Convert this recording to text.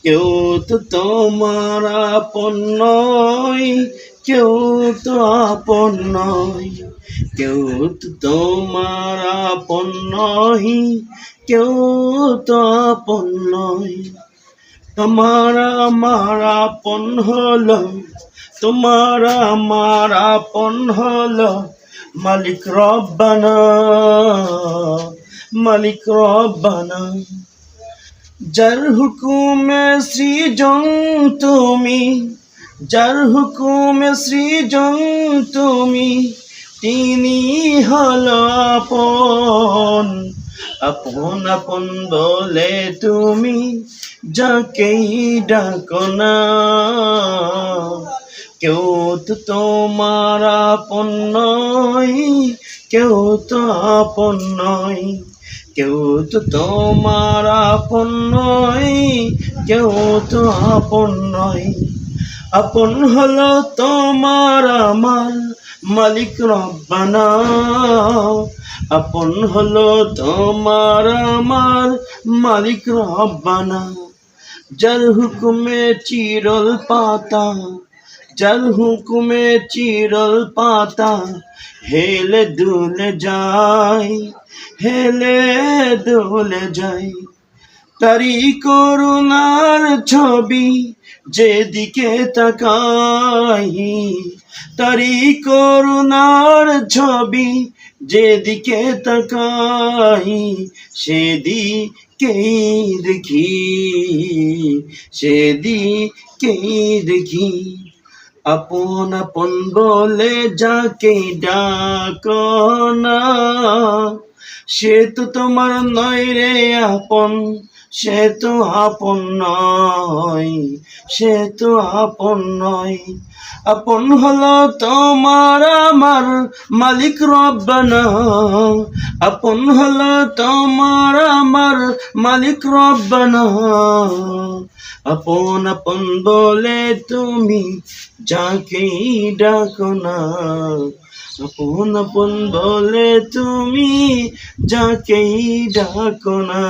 কেউ তো তোমার আপন নয়, কেউ তো আপন নয়, কেউ তো তোমার আপন নয়, কেউ তো আপন নয়। তোমার আমার আপন হলো, তোমার আমার আপন হলো মালিক রব্বানা, মালিক রব্বানা। যার হুকুমে সৃজন তুমি, যার হুকুমে সৃজন তুমি, তিনি হলো আপন। আপন আপন বলে তুমি যাকেই ডাকো না। কেউ তো তোমার আপন নয়, কেউ তো আপন নয়, কেউ তো তোমার আপন নয়, কেউ তো আপন নয়। আপন হলো তোমার আমার মালিক রব্বানা, আপন হলো তোমার আমার মালিক রব্বানা। যার হুকুমে চিরল পাতা, যার হুকুমে চিরল পাতা হেলে দুলে যায়, হেলে দুলে যায়। তারি করুণার ছবি যেদিকে তাকাই, তারি করুণার ছবি যেদিকে তাকাই, সেদিকেই দেখি, সেদিকেই দেখি। আপন আপন বলে যাকে ডাকো না, সে তো তোমার নয় রে আপন, সে তো আপন নয়, সে তো আপন নয়। আপন হলো তোমার আমার মালিক রব্বানা, আপন হলো তোমার আমার মালিক রব্বানা। আপন আপন বলে তুমি যাকেই ডাকো না, আপন আপন বলে তুমি যাকেই ডাকো না।